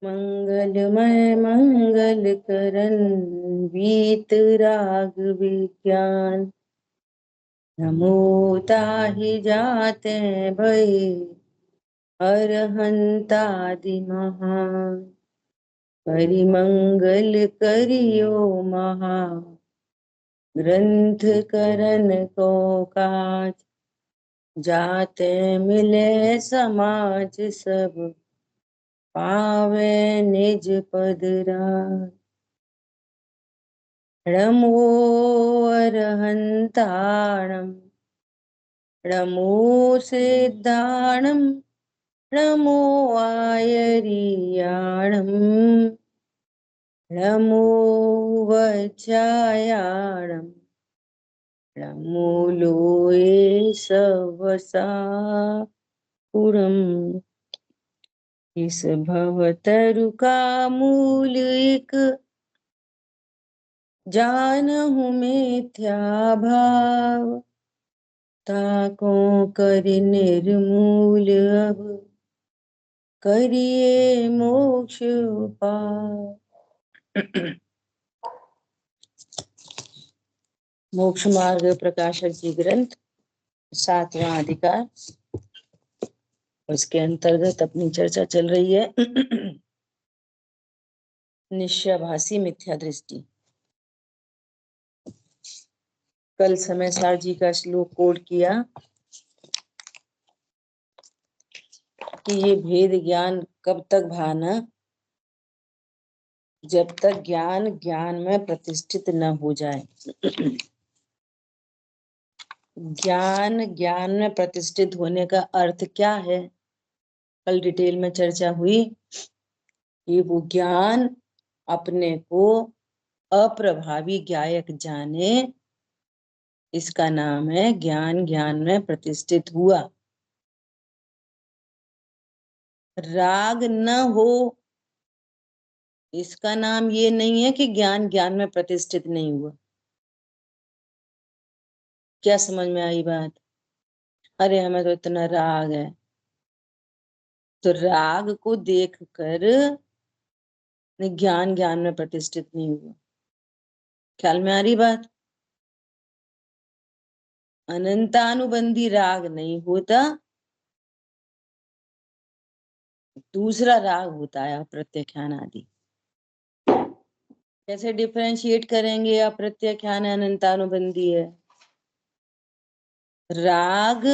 मंगलमय मंगल करन बीत राग विज्ञान। नमो ताहि जाते भय अरहंतादि महान। परिमंगल करियो महा ग्रंथ करन को काज। जाते मिले समाज सब पावे निज पद राज। नमो अरहंताणं नमो सिद्धाणं नमो आयर्याणं नमो वज्रायाणं नमो लोये सवसा पुरम्। इस भवतरु का मूल एक जानहु मिथ्या भाव। ताको कर निर्मूल अब करिए मोक्ष उपाय। मोक्ष मार्ग प्रकाशक जी ग्रंथ 7वां अधिकार, उसके अंतर्गत अपनी चर्चा चल रही है निश्चयभासी मिथ्या दृष्टि। कल समय सार जी का श्लोक कोट किया कि ये भेद ज्ञान कब तक भाना, जब तक ज्ञान ज्ञान में प्रतिष्ठित न हो जाए। ज्ञान ज्ञान में प्रतिष्ठित होने का अर्थ क्या है, कल डिटेल में चर्चा हुई कि वो ज्ञान अपने को अप्रभावी ज्ञायक जाने, इसका नाम है ज्ञान ज्ञान में प्रतिष्ठित हुआ। राग न हो, इसका नाम ये नहीं है कि ज्ञान ज्ञान में प्रतिष्ठित नहीं हुआ। क्या समझ में आई बात? अरे हमें तो इतना राग है, तो राग को देखकर ज्ञान ज्ञान में प्रतिष्ठित नहीं हुआ। ख्याल में आ रही बात? अनंतानुबंधी राग नहीं होता, दूसरा राग होता है अप्रत्याख्यान आदि। कैसे डिफरेंशिएट करेंगे अप्रत्याख्यान अनंतानुबंधी है? राग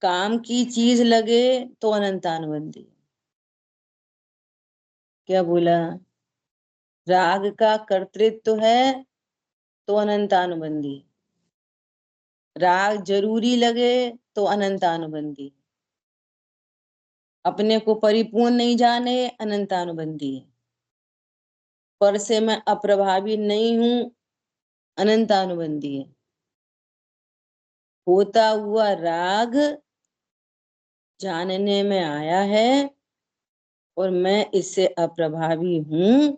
काम की चीज लगे तो अनंतानुबंधी। क्या बोला? राग का कर्तृत्व है तो अनंतानुबंधी, राग जरूरी लगे तो अनंतानुबंधी, अपने को परिपूर्ण नहीं जाने अनंतानुबंधी है, पर से मैं अप्रभावी नहीं हूं अनंतानुबंधी है। होता हुआ राग जानने में आया है और मैं इससे अप्रभावी हूं,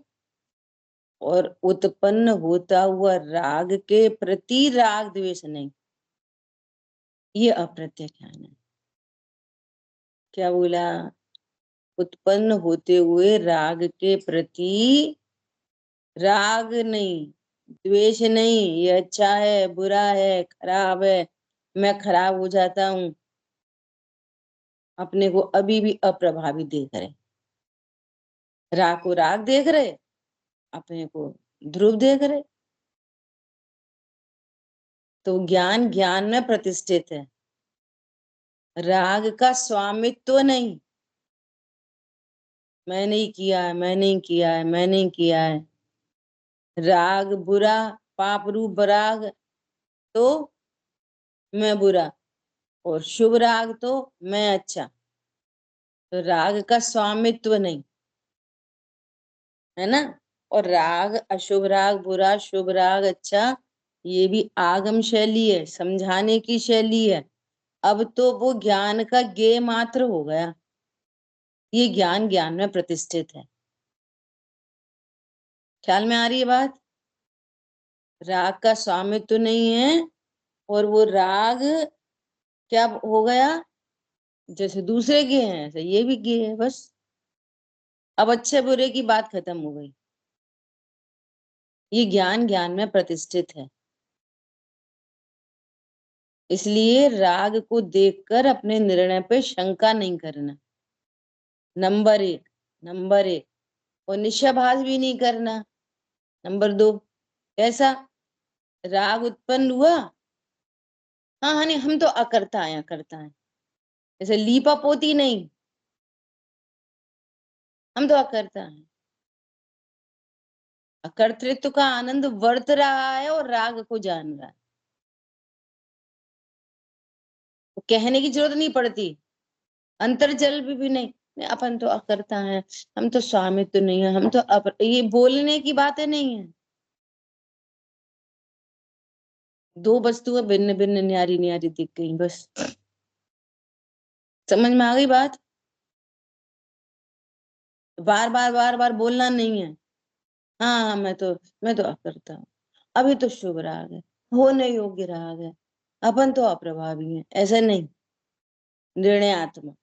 और उत्पन्न होता हुआ राग के प्रति राग द्वेष नहीं, ये अप्रत्याख्यान है। क्या बोला? उत्पन्न होते हुए राग के प्रति राग नहीं, द्वेष नहीं, ये अच्छा है बुरा है खराब है, मैं खराब हो जाता हूं, अपने को अभी भी अप्रभावी देख रहे, राग को राग देख रहे, अपने को ध्रुव देख रहे। तो ज्ञान ज्ञान में प्रतिष्ठित है, राग का स्वामित्व नहीं। मैं नहीं किया है, मैं नहीं किया है, मैं नहीं किया है। राग बुरा, पाप रूप राग तो मैं बुरा, और शुभ राग तो मैं अच्छा। तो राग का स्वामित्व नहीं है ना। और राग अशुभ राग बुरा, शुभ राग अच्छा, ये भी आगम शैली है, समझाने की शैली है। अब तो वो ज्ञान का ज्ञेय मात्र हो गया, ये ज्ञान ज्ञान में प्रतिष्ठित है। ख्याल में आ रही है बात? राग का स्वामित्व नहीं है, और वो राग क्या हो गया, जैसे दूसरे गे हैं ऐसे ये भी गे है, बस अब अच्छे बुरे की बात खत्म हो गई। ये ज्ञान ज्ञान में प्रतिष्ठित है। इसलिए राग को देखकर अपने निर्णय पे शंका नहीं करना, नंबर एक। नंबर एक, और निशाभास भी नहीं करना। नंबर दो, कैसा राग उत्पन्न हुआ, हाँ हाँ नहीं हम तो अकर्ता है, अकर्ता है, जैसे लीपा पोती नहीं, हम तो अकर्ता है। अकर्तृत्व का आनंद वर्त रहा है और राग को जान रहा है, तो कहने की जरूरत नहीं पड़ती। अंतर्जल भी नहीं, नहीं, अपन तो अकर्ता है, हम तो स्वामित्व नहीं है, हम तो ये बोलने की बातें नहीं है। दो वस्तुएं भिन्न भिन्न न्यारी न्यारी दिख गई, बस। समझ में आ गई बात? बार बार बोलना नहीं है। हाँ हाँ मैं तो अकर्ता हूँ, अभी तो शुभ राग है, होने योग्य राग है, अपन तो अप्रभावी है, ऐसा नहीं। निर्णयात्मक,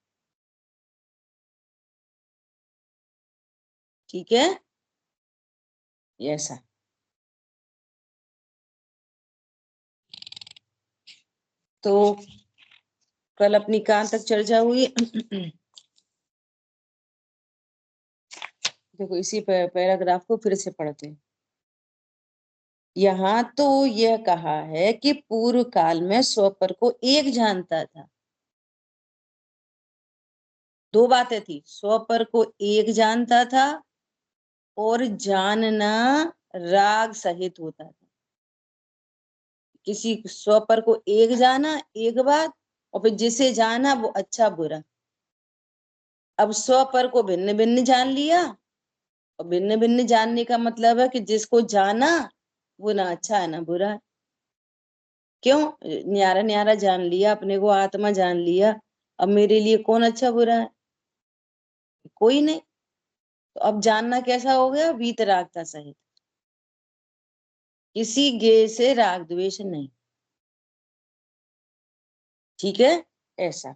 ठीक है, ऐसा। तो कल अपनी कहाँ तक चर्चा हुई? देखो इसी पैराग्राफ को फिर से पढ़ते हैं। यहाँ तो यह कहा है कि पूर्व काल में स्वपर को एक जानता था। दो बातें थी, स्वपर को एक जानता था और जानना राग सहित होता था। किसी स्वपर को एक जाना एक बात, और फिर जिसे जाना वो अच्छा बुरा। अब स्वपर को भिन्न भिन्न जान लिया, और भिन्न भिन्न जानने का मतलब है कि जिसको जाना वो ना अच्छा है ना बुरा है। क्यों? न्यारा न्यारा जान लिया, अपने को आत्मा जान लिया, अब मेरे लिए कौन अच्छा बुरा है? कोई नहीं। तो अब जानना कैसा हो गया? वीतरागता सहित, किसी गे से राग द्वेष नहीं, ठीक है, ऐसा।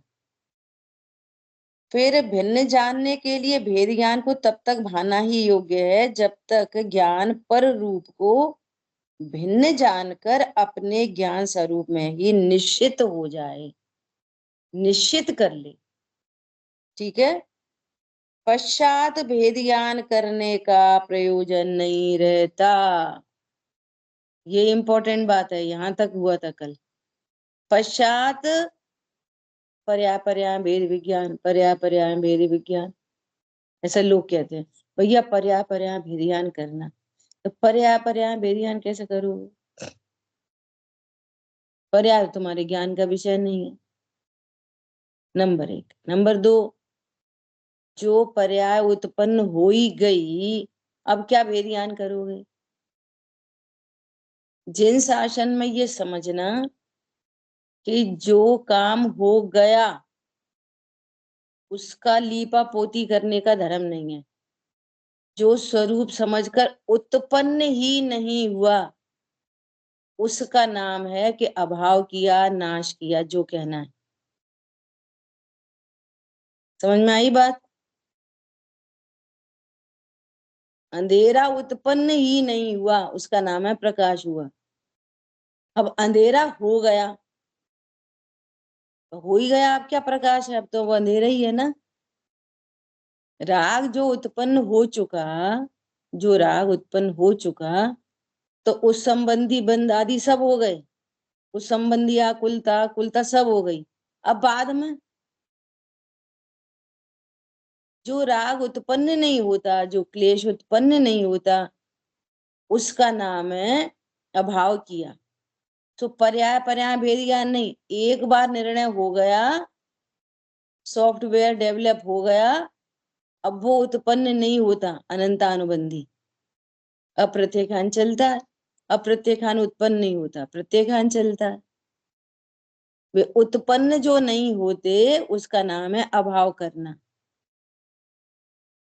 फिर भिन्न जानने के लिए भेद ज्ञान को तब तक भाना ही योग्य है जब तक ज्ञान पर रूप को भिन्न जानकर अपने ज्ञान स्वरूप में ही निश्चित हो जाए, निश्चित कर ले, ठीक है। पश्चात भेद ज्ञान करने का प्रयोजन नहीं रहता। ये इंपॉर्टेंट बात है, यहां तक हुआ था कल। पश्चात पर्याय भेद विज्ञान, पर्याय भेद विज्ञान, ऐसा लोग कहते हैं। भैया पर्याय भेद ज्ञान करना, तो पर्याय भेद ज्ञान कैसे करोगे? पर्याय तुम्हारे ज्ञान का विषय नहीं है, नंबर एक। नंबर दो, जो पर्याय उत्पन्न हो ही गई, अब क्या भेद ज्ञान करोगे? जिन शासन में ये समझना कि जो काम हो गया उसका लीपा पोती करने का धर्म नहीं है। जो स्वरूप समझकर उत्पन्न ही नहीं हुआ उसका नाम है कि अभाव किया, नाश किया, जो कहना है। समझ में आई बात? अंधेरा उत्पन्न ही नहीं हुआ उसका नाम है प्रकाश हुआ। अब अंधेरा हो गया तो हो ही गया, अब क्या प्रकाश है? अब तो वो अंधेरा ही है ना। राग जो उत्पन्न हो चुका, जो राग उत्पन्न हो चुका, तो उस संबंधी बंध आदि सब हो गए, उस संबंधी आकुलता कुलता सब हो गई। अब बाद में जो राग उत्पन्न नहीं होता, जो क्लेश उत्पन्न नहीं होता, उसका नाम है अभाव किया। तो पर्याय भेद ज्ञान नहीं, एक बार निर्णय हो गया, सॉफ्टवेयर डेवलप हो गया, अब वो उत्पन्न नहीं होता अनंतानुबंधी। अप्रत्येकान चलता है, अप्रत्येकान उत्पन्न नहीं होता, प्रत्येकान चलता है। वे उत्पन्न जो नहीं होते उसका नाम है अभाव करना।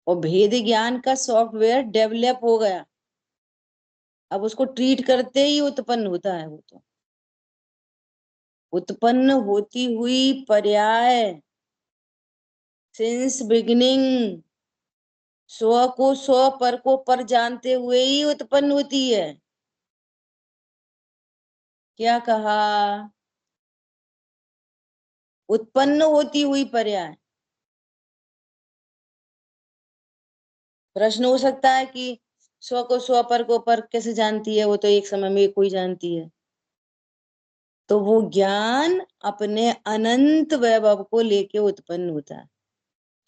और भेद ज्ञान का सॉफ्टवेयर डेवलप हो गया, अब उसको ट्रीट करते ही उत्पन्न होता है। वो तो उत्पन्न होती हुई पर्याय सिंस बिगिनिंग स्व को स्व, पर को पर जानते हुए ही उत्पन्न होती है। क्या कहा? उत्पन्न होती हुई पर्याय। प्रश्न हो सकता है कि स्व को स्व, पर को पर कैसे जानती है? वो तो एक समय में कोई जानती है। तो वो ज्ञान अपने अनंत वैभव को लेके उत्पन्न होता है।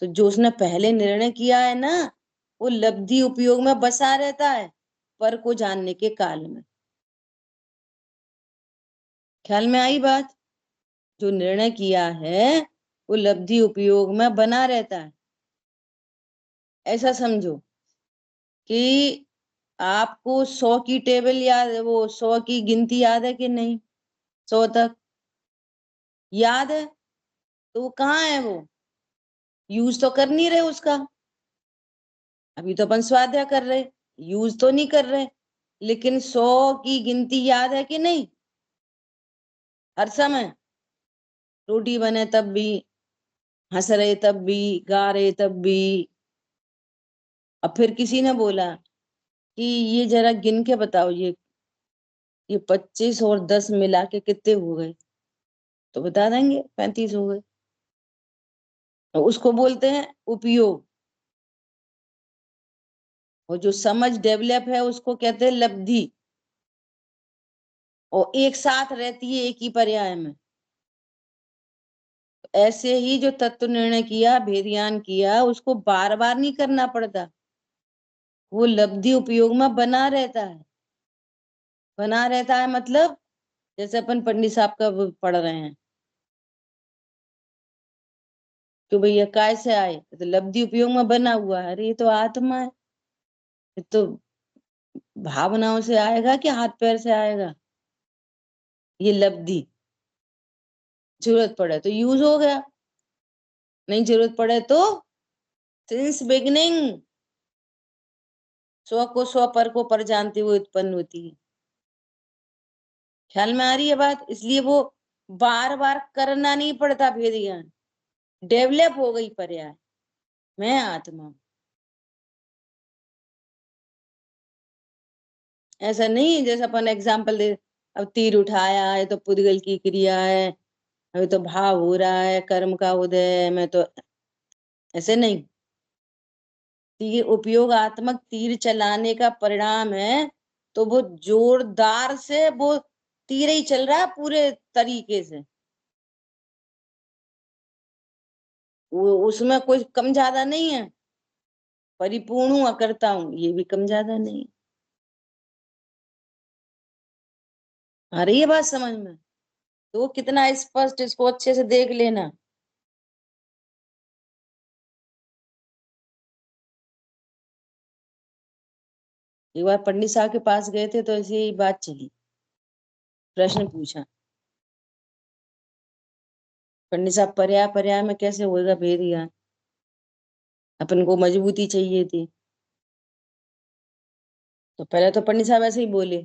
तो जो उसने पहले निर्णय किया है ना, वो लब्धि उपयोग में बसा रहता है पर को जानने के काल में। ख्याल में आई बात? जो निर्णय किया है वो लब्धि उपयोग में बना रहता है। ऐसा समझो कि आपको 100 की टेबल याद है, वो 100 की गिनती याद है कि नहीं? 100 तक याद है? तो वो कहाँ है? वो यूज तो कर नहीं रहे उसका। अभी तो अपन स्वाध्याय कर रहे, यूज तो नहीं कर रहे, लेकिन 100 की गिनती याद है कि नहीं? हर समय रोटी बने तब भी, हंस रहे तब भी, गा रहे तब भी। अब फिर किसी ने बोला कि ये जरा गिन के बताओ, ये 25 और 10 मिला के कितने हो गए? तो बता देंगे 35 हो गए। तो उसको बोलते हैं उपयोग। और जो समझ डेवलप है उसको कहते हैं लब्धि। और एक साथ रहती है एक ही पर्याय में। ऐसे ही जो तत्व निर्णय किया, भेदज्ञान किया, उसको बार बार नहीं करना पड़ता। वो लब्धि उपयोग में बना रहता है। बना रहता है मतलब जैसे अपन पंडित साहब का वो पढ़ रहे हैं कि भैया काय से आए, तो लब्धि उपयोग में बना हुआ है। अरे ये तो आत्मा है, ये तो भावनाओं से आएगा कि हाथ पैर से आएगा? ये लब्धि। जरूरत पड़े तो यूज हो गया, नहीं जरूरत पड़े तो सिंस बिगिनिंग स्व को स्व, पर को पर जानते हुए उत्पन्न होती है। ख्याल में आ रही है बात? इसलिए वो बार बार करना नहीं पड़ता भेद ज्ञान। डेवलप हो गई पर्याय, मैं आत्मा हूं। ऐसा नहीं जैसे अपन एग्जाम्पल दे, अब तीर उठाया है तो पुद्गल की क्रिया है, अभी तो भाव हो रहा है, कर्म का उदय है, मैं तो ऐसे नहीं। तीर उपयोगात्मक तीर चलाने का परिणाम है। तो वो जोरदार से वो तीर ही चल रहा है पूरे तरीके से। वो उसमें कोई कम ज्यादा नहीं है। परिपूर्ण हूं, अकर्ता हूं, ये भी कम ज्यादा नहीं है। आ रही है बात समझ में? तो वो कितना स्पष्ट, इसको अच्छे से देख लेना। एक बार पंडित साहब के पास गए थे तो ऐसी ही बात चली। प्रश्न पूछा, पंडित साहब पर्याय पर्याय में कैसे होएगा भेद ज्ञान? अपन को मजबूती चाहिए थी। तो पहले तो पंडित साहब ऐसे ही बोले,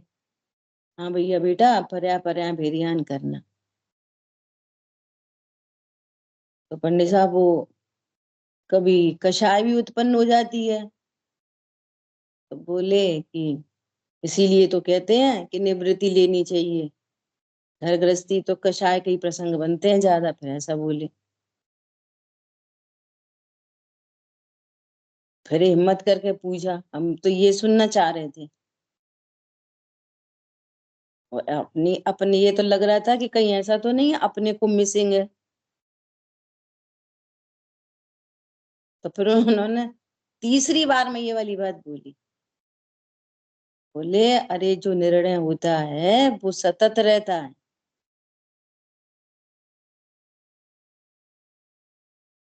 हाँ भैया बेटा पर्याय पर्याय भेद ज्ञान करना। तो पंडित साहब वो कभी कषाय भी उत्पन्न हो जाती है। तो बोले कि इसीलिए तो कहते हैं कि निवृत्ति लेनी चाहिए, घर गृहस्थी तो कषाय के ही प्रसंग बनते हैं ज्यादा। फिर ऐसा बोले। फिर हिम्मत करके पूछा, हम तो ये सुनना चाह रहे थे। और अपनी अपने ये तो लग रहा था कि कहीं ऐसा तो नहीं है अपने को मिसिंग है। तो फिर उन्होंने तीसरी बार में ये वाली बात बोली। बोले अरे जो निर्णय होता है वो सतत रहता है।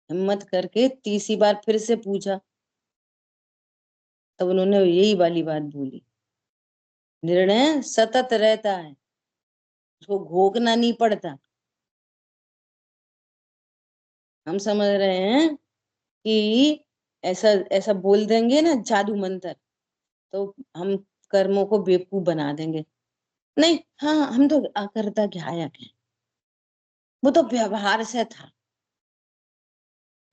हिम्मत करके तीसरी बार फिर से पूछा। तब उन्होंने यही वाली बात बोली, निर्णय सतत रहता है, उसको घोकना नहीं पड़ता। हम समझ रहे हैं कि ऐसा ऐसा बोल देंगे ना जादू मंत्र, तो हम कर्मों को बेवकूफ बना देंगे। नहीं, हाँ हम तो अकर्ता ज्ञायक है, वो तो व्यवहार से था।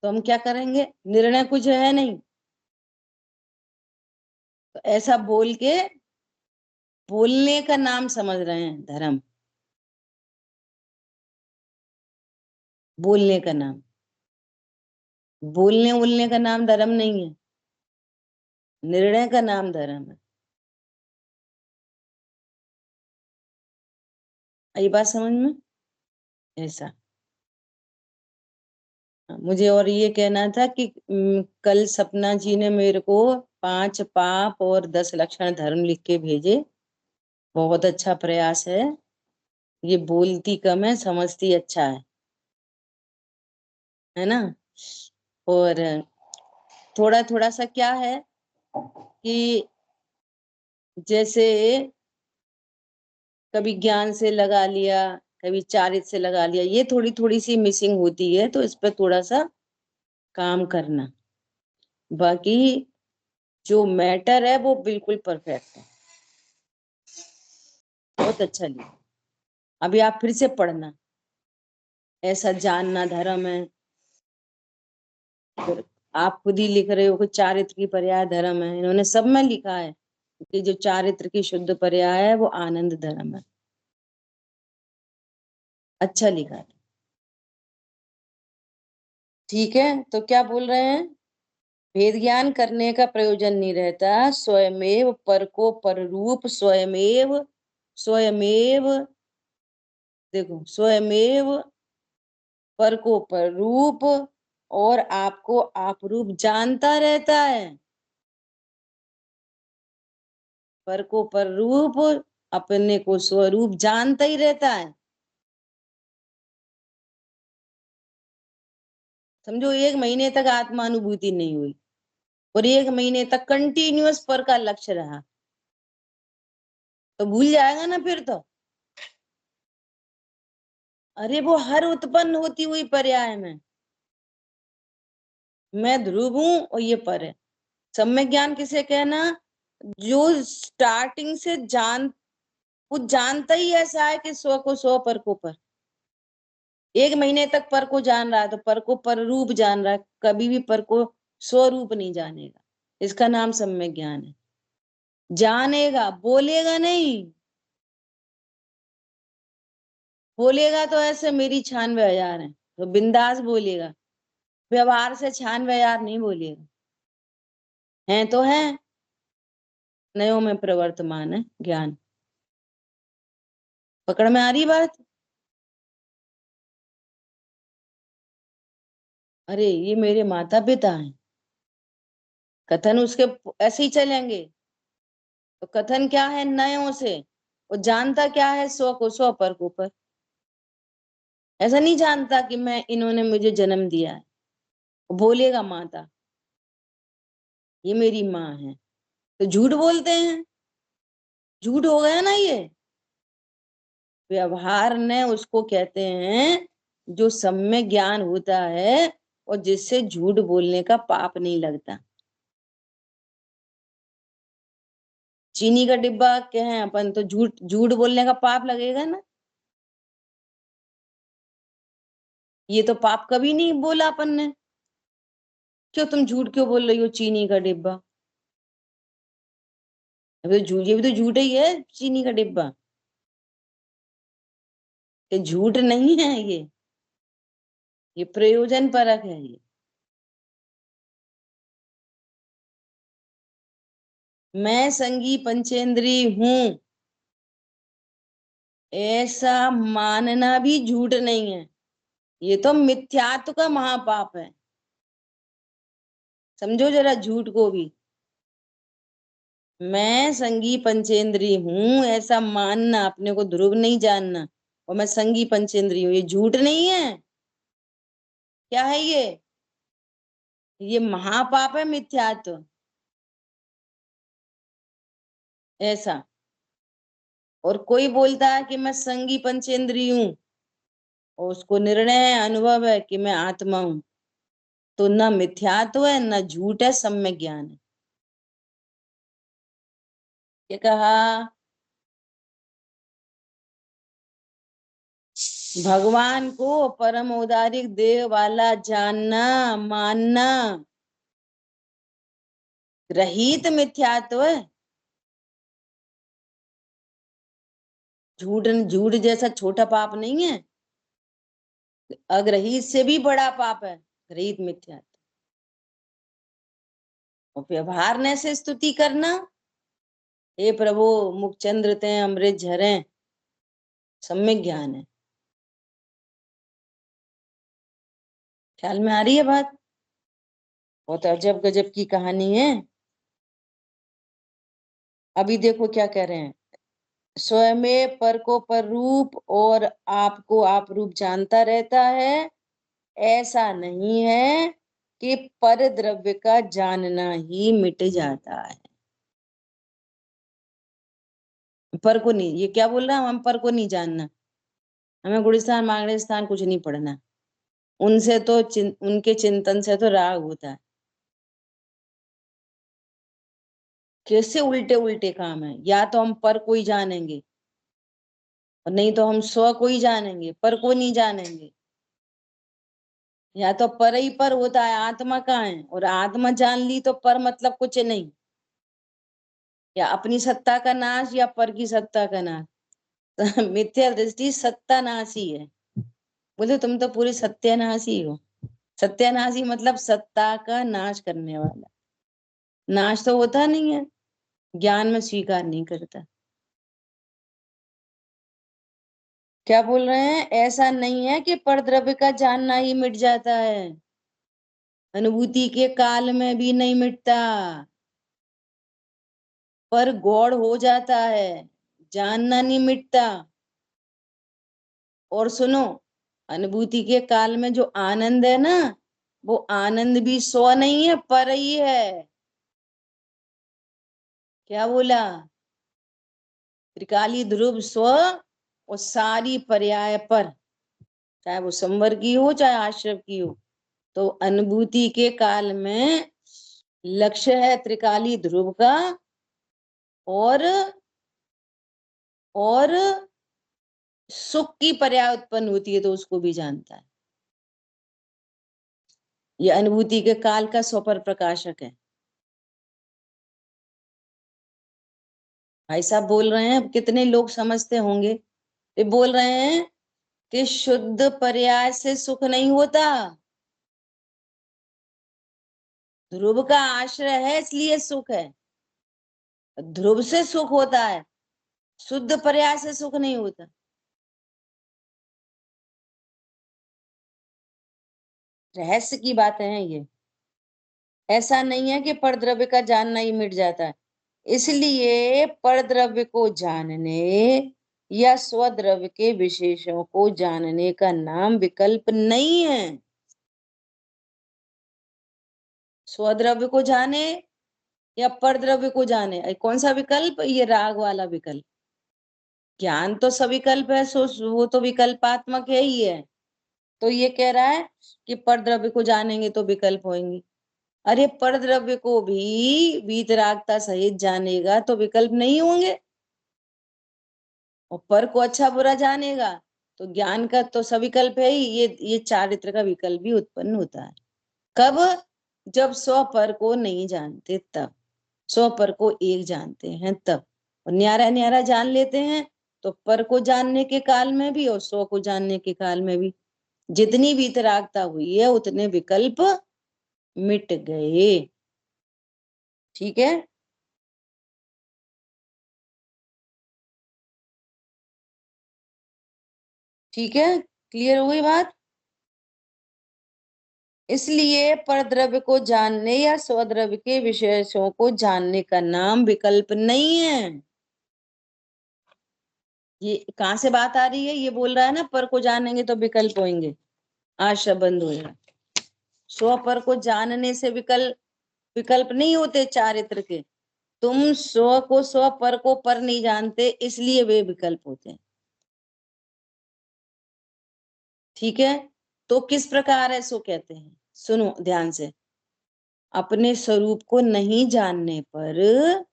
तो हम क्या करेंगे? निर्णय कुछ है नहीं, तो ऐसा बोल के बोलने का नाम समझ रहे हैं धर्म, बोलने का नाम। बोलने बोलने का नाम धर्म नहीं है, निर्णय का नाम धर्म है। आई बात समझ में? ऐसा मुझे और ये कहना था कि कल सपना जी ने मेरे को 5 पाप और 10 लक्षण धर्म लिख के भेजे। बहुत अच्छा प्रयास है। ये बोलती कम है, समझती अच्छा है ना। और थोड़ा थोड़ा सा क्या है कि जैसे कभी ज्ञान से लगा लिया, कभी चारित्र से लगा लिया, ये थोड़ी थोड़ी सी मिसिंग होती है, तो इस पर थोड़ा सा काम करना। बाकी जो मैटर है वो बिल्कुल परफेक्ट है, बहुत अच्छा लिखा। अभी आप फिर से पढ़ना। ऐसा जानना धर्म है, फिर आप खुद ही लिख रहे हो कि चारित्र की पर्याय धर्म है। इन्होंने सब में लिखा है कि जो चारित्र की शुद्ध पर्याय है वो आनंद धर्म है। अच्छा लिखा है। ठीक है, तो क्या बोल रहे हैं? भेद ज्ञान करने का प्रयोजन नहीं रहता, स्वयमेव पर को पर रूप, स्वयमेव स्वयमेव, देखो स्वयमेव पर को पर रूप, और आपको आप रूप जानता रहता है। पर को पर रूप अपने को स्वरूप जानता ही रहता है। समझो 1 महीने तक आत्मानुभूति नहीं हुई और 1 महीने तक कंटिन्यूअस पर का लक्ष्य रहा, तो भूल जाएगा ना फिर तो। अरे वो हर उत्पन्न होती हुई पर्याय में मैं ध्रुव हूं और ये पर है। सम्यक ज्ञान किसे कहना? जो स्टार्टिंग से वो जानता ही ऐसा है कि स्व को स्व, पर को पर। 1 महीने तक पर को जान रहा है तो पर को पर रूप जान रहा है, कभी भी पर को स्वरूप नहीं जानेगा। इसका नाम सम्यक ज्ञान है। जानेगा, बोलेगा नहीं। बोलेगा तो ऐसे मेरी 96,000 है तो बिंदास बोलेगा, व्यवहार से 96,000 नहीं बोलेगा। है तो है, नयों में प्रवर्तमान है ज्ञान। पकड़ में आ रही बात? अरे ये मेरे माता पिता हैं, कथन उसके ऐसे ही चलेंगे। तो कथन क्या है? नयों से। वो जानता क्या है? स्व को स्व, पर को पर। ऐसा नहीं जानता कि मैं इन्होंने मुझे जन्म दिया है। वो बोलेगा माता, ये मेरी माँ है, तो झूठ बोलते हैं। झूठ हो गया ना ये। व्यवहार ने उसको कहते हैं जो सम्यक ज्ञान होता है और जिससे झूठ बोलने का पाप नहीं लगता। चीनी का डिब्बा कहें अपन तो झूठ झूठ बोलने का पाप लगेगा ना। ये तो पाप कभी नहीं बोला अपन ने। क्यों तुम झूठ क्यों बोल रही हो? चीनी का डिब्बा, अभी तो झूठ, ये भी तो झूठ ही है चीनी का डिब्बा। ये झूठ नहीं है, ये प्रयोजन परक है ये। मैं संगी पंचेंद्री हूं, ऐसा मानना भी झूठ नहीं है। ये तो मिथ्यात्व का महापाप है। समझो जरा झूठ को भी। मैं संगी पंचेंद्री हूं ऐसा मानना, अपने को ध्रुव नहीं जानना, और मैं संगी पंचेंद्री हूं, ये झूठ नहीं है। क्या है ये महापाप है, मिथ्यात्व। ऐसा। और कोई बोलता है कि मैं संगी पंचेंद्री हूं और उसको निर्णय है, अनुभव है कि मैं आत्मा हूं, तो न मिथ्यात्व है न झूठ है, सम्यक ज्ञान है। क्या कहा? भगवान को परम औदारिक देह वाला जानना, मानना रहित मिथ्यात्व है। झूठ झूठ जैसा छोटा पाप नहीं है, अग्रहित से भी बड़ा पाप है ग्रहित मिथ्या। और व्यवहार ने से स्तुति करना, हे प्रभु मुखचंद्र ते अमृत झरे, सम्यक ज्ञान है। ख्याल में आ रही है बात? बहुत अजब गजब की कहानी है। अभी देखो क्या कह रहे हैं, स्वयं पर को पर रूप और आपको आप रूप जानता रहता है, ऐसा नहीं है कि पर द्रव्य का जानना ही मिट जाता है। पर को नहीं, ये क्या बोल रहा है, हम पर को नहीं जानना, हमें गुणस्थान मांगड़स्थान कुछ नहीं पढ़ना, उनसे तो उनके चिंतन से तो राग होता है। कैसे उल्टे उल्टे काम है, या तो हम पर को ही जानेंगे और नहीं तो हम स्व को ही जानेंगे, पर को नहीं जानेंगे। या तो पर ही पर होता है, आत्मा कहाँ है, और आत्मा जान ली तो पर मतलब कुछ नहीं, या अपनी सत्ता का नाश या पर की सत्ता का नाश। मिथ्या दृष्टि सत्तानाशी है। बोले तुम तो पूरी सत्यानाशी हो। सत्यानाशी मतलब सत्ता का नाश करने वाला। नाश तो होता नहीं है, ज्ञान में स्वीकार नहीं करता। क्या बोल रहे हैं, ऐसा नहीं है कि परद्रव्य का जानना ही मिट जाता है, अनुभूति के काल में भी नहीं मिटता, पर गौड़ हो जाता है, जानना नहीं मिटता। और सुनो, अनुभूति के काल में जो आनंद है ना, वो आनंद भी स्व नहीं है, पर ही है। क्या बोला, त्रिकाली ध्रुव स्व और सारी पर्याय पर, चाहे वो संवर की हो चाहे आश्रव की हो। तो अनुभूति के काल में लक्ष्य है त्रिकाली ध्रुव का, और और सुख की पर्याय उत्पन्न होती है तो उसको भी जानता है। ये अनुभूति के काल का स्वपर प्रकाशक है। भाई साहब बोल रहे हैं, कितने लोग समझते होंगे, ये बोल रहे हैं कि शुद्ध पर्याय से सुख नहीं होता, ध्रुव का आश्रय है इसलिए सुख है, ध्रुव से सुख होता है, शुद्ध पर्याय से सुख नहीं होता। रहस्य की बातें हैं ये। ऐसा नहीं है कि परद्रव्य का जानना ही मिट जाता है, इसलिए परद्रव्य को जानने या स्वद्रव्य के विशेषों को जानने का नाम विकल्प नहीं है। स्वद्रव्य को जाने या परद्रव्य को जाने, कौन सा विकल्प, ये राग वाला विकल्प। ज्ञान तो सविकल्प है, सो वो तो विकल्पात्मक है ही है। तो ये कह रहा है कि परद्रव्य को जानेंगे तो विकल्प होंगे। अरे परद्रव्य को भी वीतरागता सहित जानेगा तो विकल्प नहीं होंगे, और पर को अच्छा बुरा जानेगा तो ज्ञान का तो सविकल्प है ही। ये चारित्र का विकल्प भी उत्पन्न होता है। कब, जब स्व पर को नहीं जानते तब, स्व पर को एक जानते हैं तब, और न्यारा न्यारा जान लेते हैं तो पर को जानने के काल में भी और स्व को जानने के काल में भी जितनी वीतरागता हुई है उतने विकल्प मिट गए। ठीक है, ठीक है, क्लियर हुई बात। इसलिए परद्रव्य को जानने या स्वद्रव्य के विशेषों को जानने का नाम विकल्प नहीं है। ये कहाँ से बात आ रही है, ये बोल रहा है ना पर को जानेंगे तो विकल्प होंगे, आशा बंद होगा। स्व पर को जानने से विकल्प विकल्प नहीं होते चारित्र के, तुम स्व को स्व पर को पर नहीं जानते इसलिए वे विकल्प होते हैं। ठीक है, तो किस प्रकार है सो कहते हैं, सुनो ध्यान से। अपने स्वरूप को नहीं जानने पर,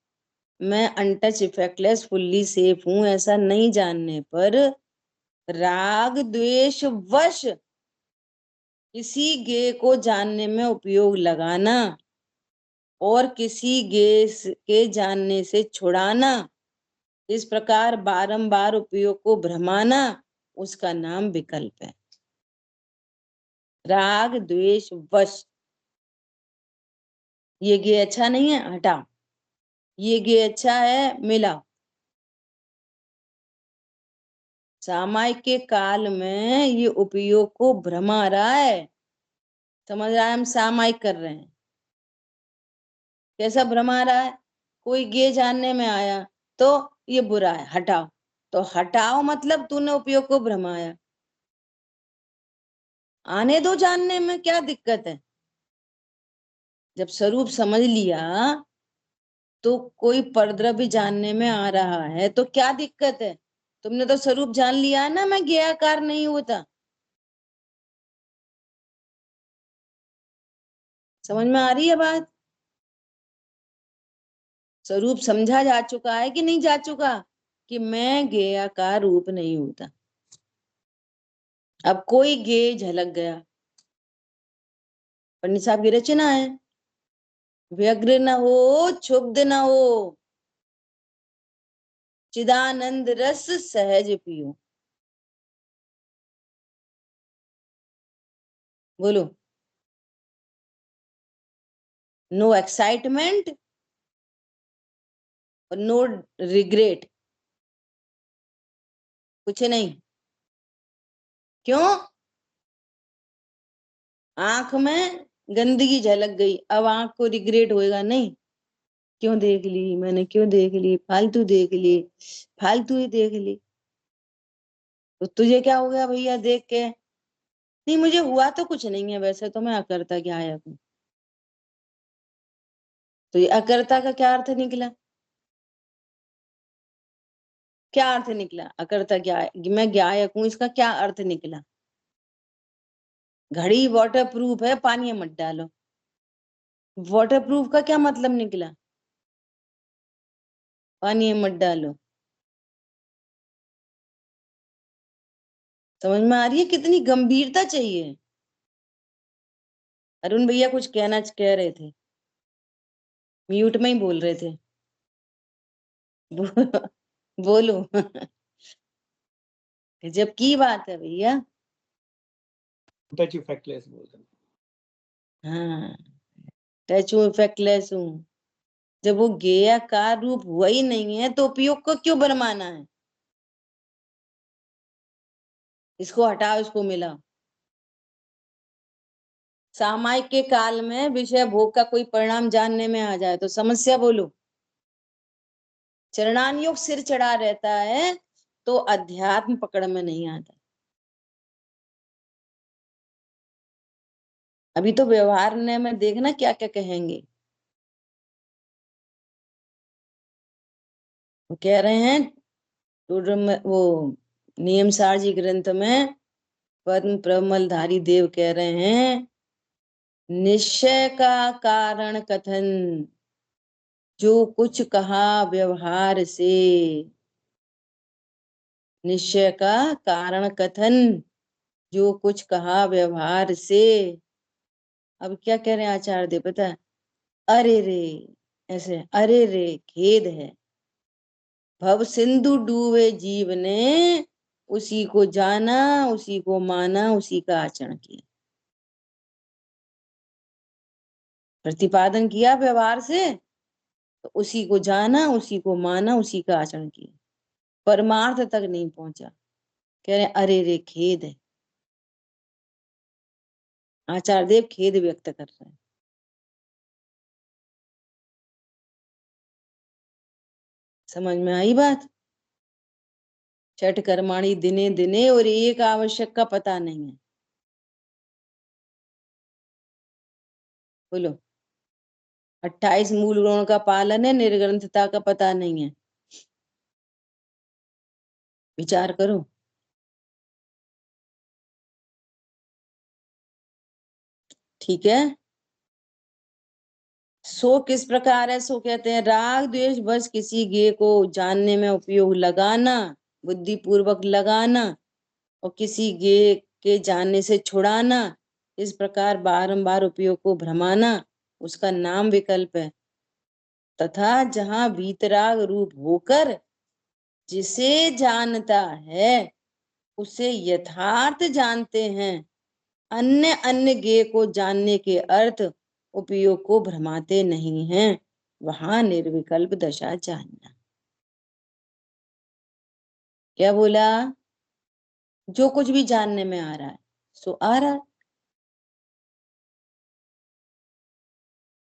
मैं अनटच इफेक्टलेस फुल्ली सेफ हूं ऐसा नहीं जानने पर, राग द्वेष वश किसी गे को जानने में उपयोग लगाना और किसी गे के जानने से छुड़ाना इस प्रकार बारंबार उपयोग को भ्रमाना, उसका नाम विकल्प है। राग द्वेष वश, ये गे अच्छा नहीं है, हटाओ। ये गे अच्छा है, मिलाओ। सामायिक के काल में ये उपयोग को भ्रमा रहा है। समझ रहा है, हम सामायिक कर रहे हैं। कैसा भ्रमा रहा है? कोई गे जानने में आया तो ये बुरा है, हटाओ। तो हटाओ मतलब तूने उपयोग को भ्रमाया। आने दो जानने में, क्या दिक्कत है? जब स्वरूप समझ लिया तो कोई परद्रव्य जानने में आ रहा है तो क्या दिक्कत है? तुमने तो स्वरूप जान लिया है ना, मैं ज्ञेयाकार नहीं होता। समझ में आ रही है बात? स्वरूप समझा जा चुका है कि नहीं जा चुका, कि मैं ज्ञेयाकार रूप नहीं होता। अब कोई ज्ञेय झलक गया, पंडित साहब की रचना है, व्यग्र न हो, क्षुब्ध न हो, चिदानंद रस सहज पियो। बोलो। नो एक्साइटमेंट और नो रिग्रेट, कुछ नहीं। क्यों? आंख में गंदगी झलक गई, अब आंख को रिग्रेट होएगा नहीं। क्यों देख ली मैंने, क्यों देख ली, फालतू देख ली, फालतू ही देख ली। तो तुझे क्या हो गया भैया देख के? नहीं, मुझे हुआ तो कुछ नहीं है, वैसे तो मैं अकर्ता क्या आया हूँ। तो ये अकर्ता का क्या अर्थ निकला? क्या अर्थ निकला? अकर्ता क्या है, मैं ज्ञायक हूं, इसका क्या अर्थ निकला? घड़ी वाटर प्रूफ है, पानी में मत डालो। वाटर प्रूफ का क्या मतलब निकला? पानी में मत डालो। समझ में आ रही है? कितनी गंभीरता चाहिए। अरुण भैया कुछ कहना कह रहे थे, म्यूट में ही बोल रहे थे। बोलो। जब की बात है भैया। टच इफेक्टलेस बोलते हैं। हाँ, टच हूँ, इफेक्टलेस हूँ। जब वो गेयाकार रूप हुआ ही नहीं है तो उपयोग को क्यों बनवाना है? इसको हटाओ, इसको मिलाओ। सामायिक के काल में विषय भोग का कोई परिणाम जानने में आ जाए तो समस्या, बोलो। चरणानुयोग सिर चढ़ा रहता है तो अध्यात्म पकड़ में नहीं आता। अभी तो व्यवहार ने में देखना क्या क्या कहेंगे। वो कह रहे हैं, वो नियम सार जी ग्रंथ में पद्म प्रमलधारी देव कह रहे हैं, निश्चय का कारण कथन, जो कुछ कहा व्यवहार से। निश्चय का कारण कथन, जो कुछ कहा व्यवहार से। अब क्या कह रहे हैं आचार्य देव पता है? अरे रे, ऐसे, अरे रे खेद है, भव सिंधु डूबे जीव ने, उसी को जाना, उसी को माना, उसी का आचरण किया। प्रतिपादन किया व्यवहार से, तो उसी को जाना, उसी को माना, उसी का आचरण किया, परमार्थ तक नहीं पहुंचा। कह रहे अरे रे खेद है। आचार्य देव खेद व्यक्त कर रहे हैं। समझ में आई बात? छठ कर्माणी दिने दिने और एक आवश्यक का पता नहीं है। बोलो। 28 मूल गुणों का पालन है, निर्ग्रंथता का पता नहीं है। विचार करो। ठीक है। सो किस प्रकार है? सो कहते हैं राग द्वेष बस किसी गे को जानने में उपयोग लगाना, बुद्धि पूर्वक लगाना, और किसी गे के जानने से छुड़ाना, इस प्रकार बारंबार उपयोग को भ्रमाना, उसका नाम विकल्प है। तथा जहां वीतराग रूप होकर जिसे जानता है उसे यथार्थ जानते हैं। अन्य अन्य ज्ञेय को जानने के अर्थ उपयोग को भ्रमाते नहीं हैं। वहां निर्विकल्प दशा जानना। क्या बोला? जो कुछ भी जानने में आ रहा है सो आ रहा है,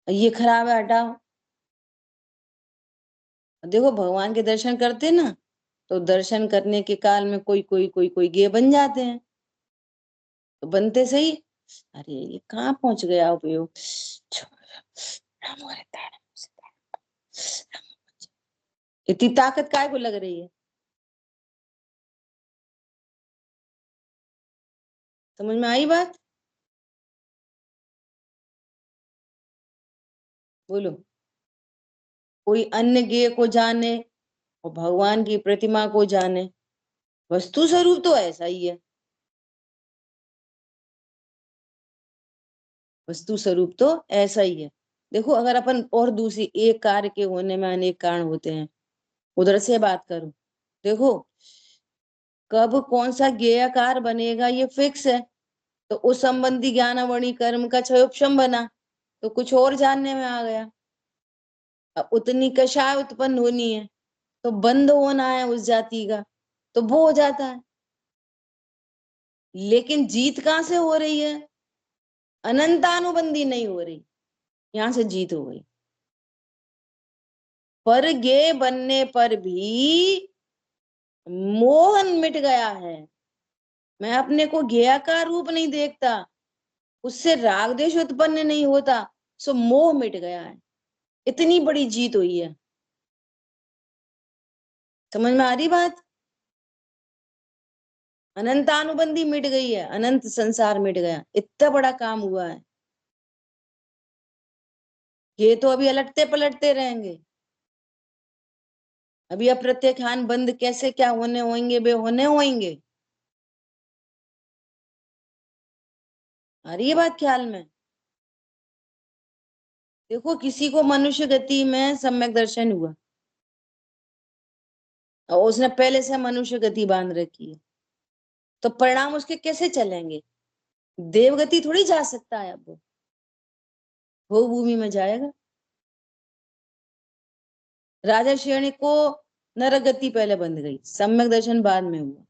ये खराब है हटाओ। देखो भगवान के दर्शन करते ना, तो दर्शन करने के काल में कोई ज्ञेय बन जाते हैं, तो बनते सही। अरे ये कहाँ पहुंच गया उपयोग। इतनी ताकत काय को लग रही है? समझ में आई बात? बोलो। कोई अन्य ज्ञेय को जाने और भगवान की प्रतिमा को जाने, वस्तु स्वरूप तो ऐसा ही है। वस्तु स्वरूप तो ऐसा ही है। देखो अगर अपन और दूसरी एक कार्य के होने में अनेक कारण होते हैं, उधर से बात करूं, देखो कब कौन सा ज्ञेयकार बनेगा ये फिक्स है। तो उस संबंधी ज्ञानावणी कर्म का क्षयोपशम बना, तो कुछ और जानने में आ गया। अब उतनी कषाय उत्पन्न होनी है, तो बंद होना है उस जाति का, तो वो हो जाता है। लेकिन जीत कहां से हो रही है? अनंतानुबंधी नहीं हो रही, यहां से जीत हो गई। पर ज्ञेय बनने पर भी मोहन मिट गया है। मैं अपने को ज्ञेयकार रूप नहीं देखता, उससे राग द्वेष उत्पन्न नहीं होता, सो मोह मिट गया है। इतनी बड़ी जीत हुई है। समझ में आ रही बात? अनंतानुबंधी मिट गई है, अनंत संसार मिट गया, इतना बड़ा काम हुआ है। ये तो अभी अलटते पलटते रहेंगे। अभी अप्रत्यक्षान बंद कैसे क्या होने होंगे, वे होने होंगे। आ रही है बात ख्याल में? देखो किसी को मनुष्य गति में सम्यक दर्शन हुआ और उसने पहले से मनुष्य गति बांध रखी है, तो परिणाम उसके कैसे चलेंगे? देवगति थोड़ी जा सकता है। अब वो भूमि में जाएगा। राजा श्रेणी को नरक गति पहले बंध गई, सम्यक दर्शन बाद में हुआ,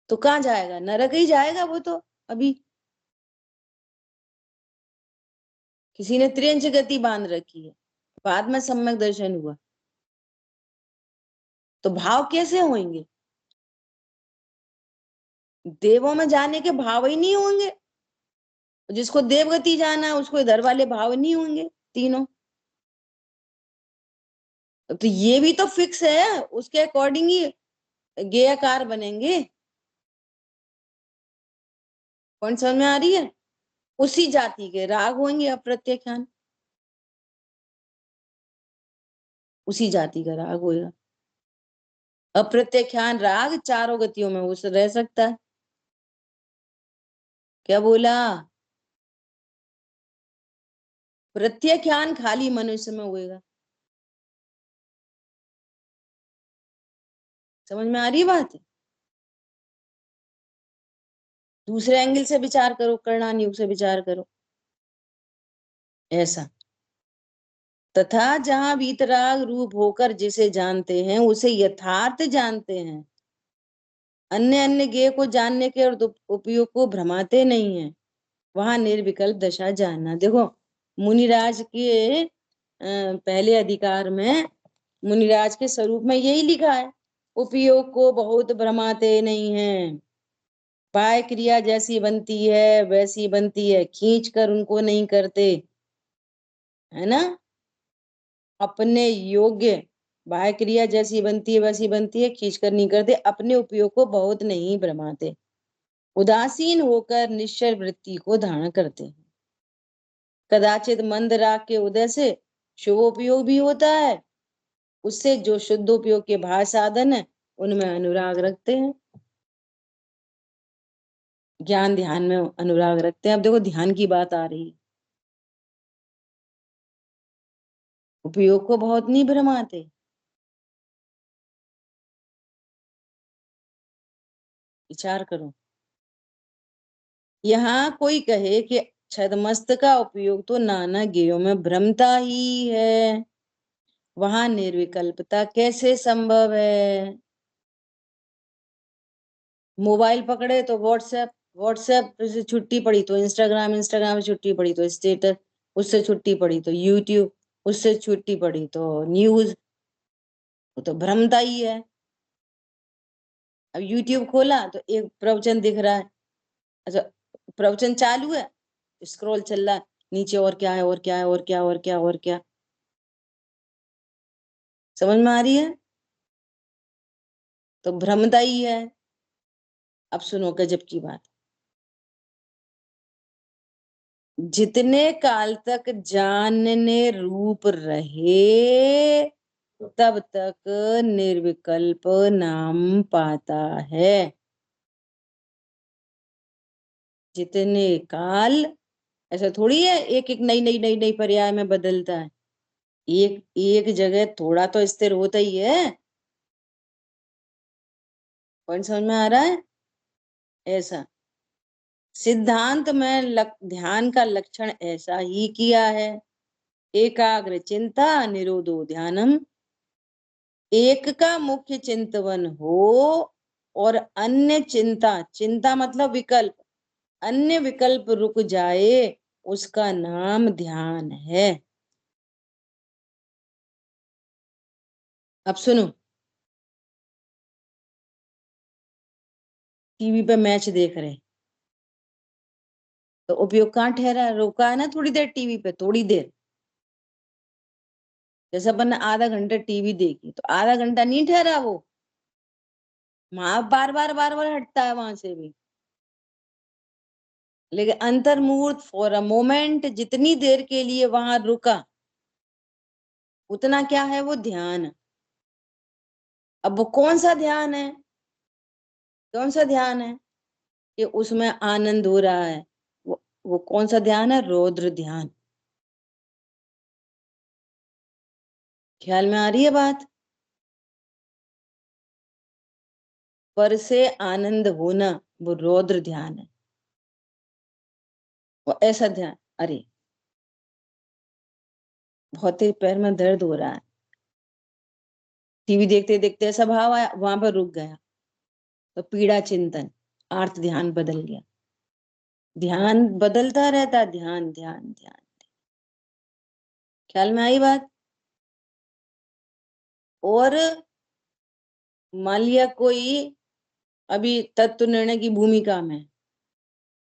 तो कहाँ जाएगा? नरक ही जाएगा वो तो। अभी किसी ने त्रियंच गति बांध रखी है, बाद में सम्यक दर्शन हुआ, तो भाव कैसे होंगे? देवों में जाने के भाव ही नहीं होंगे। जिसको देवगति जाना है उसको इधर वाले भाव नहीं होंगे तीनों। तो ये भी तो फिक्स है, उसके अकॉर्डिंग ही ज्ञेयकार बनेंगे। कौन समझ में आ रही है? उसी जाति के राग होंगे अप्रत्यक्षान, उसी जाति का राग होगा। अप्रत्यक्षान राग चारों गतियों में उस रह सकता है। क्या बोला? प्रत्यक्षान खाली मनुष्य में होएगा। समझ में आ रही बात? दूसरे एंगल से विचार करो, कर्णान युग से विचार करो। ऐसा तथा जहां वीतराग रूप होकर जिसे जानते हैं उसे यथार्थ जानते हैं। अन्य अन्य ज्ञेय को जानने के और उपयोग को भ्रमाते नहीं है। वहां निर्विकल्प दशा जानना। देखो मुनिराज के पहले अधिकार में मुनिराज के स्वरूप में यही लिखा है, उपयोग को बहुत भ्रमाते नहीं है। बाह्य क्रिया जैसी बनती है वैसी बनती है, खींच कर उनको नहीं करते, है ना। अपने योग्य बाह्य क्रिया जैसी बनती है वैसी बनती है, खींच कर नहीं करते। अपने उपयोग को बहुत नहीं भ्रमाते, उदासीन होकर निश्चल वृत्ति को धारण करते हैं। कदाचित मंद राग के उदय से शुभ उपयोग भी होता है, उससे जो शुद्ध उपयोग के भाव साधन है उनमें अनुराग रखते हैं। ज्ञान ध्यान में अनुराग रखते हैं। अब देखो ध्यान की बात आ रही है, उपयोग को बहुत नहीं भ्रमाते। विचार करो। यहाँ कोई कहे कि छदमस्त का उपयोग तो नाना गेयों में भ्रमता ही है, वहां निर्विकल्पता कैसे संभव है? मोबाइल पकड़े तो व्हाट्सएप, व्हाट्सएप से छुट्टी पड़ी तो इंस्टाग्राम, इंस्टाग्राम से छुट्टी पड़ी तो स्टेटस, उससे छुट्टी पड़ी तो यूट्यूब, उससे छुट्टी पड़ी तो न्यूज, वो तो भ्रमता ही है। अब यूट्यूब खोला तो एक प्रवचन दिख रहा है, अच्छा प्रवचन चालू है, स्क्रॉल चल रहा है नीचे, और क्या है, और क्या है, और क्या, और क्या, और क्या, समझ में आ रही है? तो भ्रमता ही है। अब सुनो गजब की बात, जितने काल तक जानने रूप रहे तब तक निर्विकल्प नाम पाता है। जितने काल, ऐसा थोड़ी है एक एक नई नई नई नई पर्याय में बदलता है, एक एक जगह थोड़ा तो स्थिर होता ही है। पॉइंट समझ में आ रहा है? ऐसा सिद्धांत में ध्यान का लक्षण ऐसा ही किया है, एकाग्र चिंता निरोधो ध्यानम, एक का मुख्य चिंतवन हो और अन्य चिंता, चिंता मतलब विकल्प, अन्य विकल्प रुक जाए, उसका नाम ध्यान है। अब सुनो, टीवी पे मैच देख रहे तो उपयोग कहाँ ठहरा? रोका है ना थोड़ी देर टीवी पे, थोड़ी देर, जैसे अपन ने आधा घंटा टीवी देखी तो आधा घंटा नहीं ठहरा वो, वहां बार बार बार बार हटता है वहां से भी, लेकिन अंतर्मुहूर्त फॉर अ मोमेंट जितनी देर के लिए वहां रुका, उतना क्या है? वो ध्यान। अब वो कौन सा ध्यान है? कौन सा ध्यान है कि उसमें आनंद हो रहा है? वो कौन सा ध्यान है? रौद्र ध्यान। ख्याल में आ रही है बात? पर से आनंद होना, वो रौद्र ध्यान है। वो ऐसा ध्यान, अरे बहुत तेज पैर में दर्द हो रहा है, टीवी देखते देखते ऐसा भाव आया, वहां पर रुक गया, तो पीड़ा चिंतन, आर्त ध्यान बदल गया। ध्यान बदलता रहता, ध्यान ध्यान ध्यान। ख्याल में आई बात? और मान लिया कोई अभी तत्व निर्णय की भूमिका में,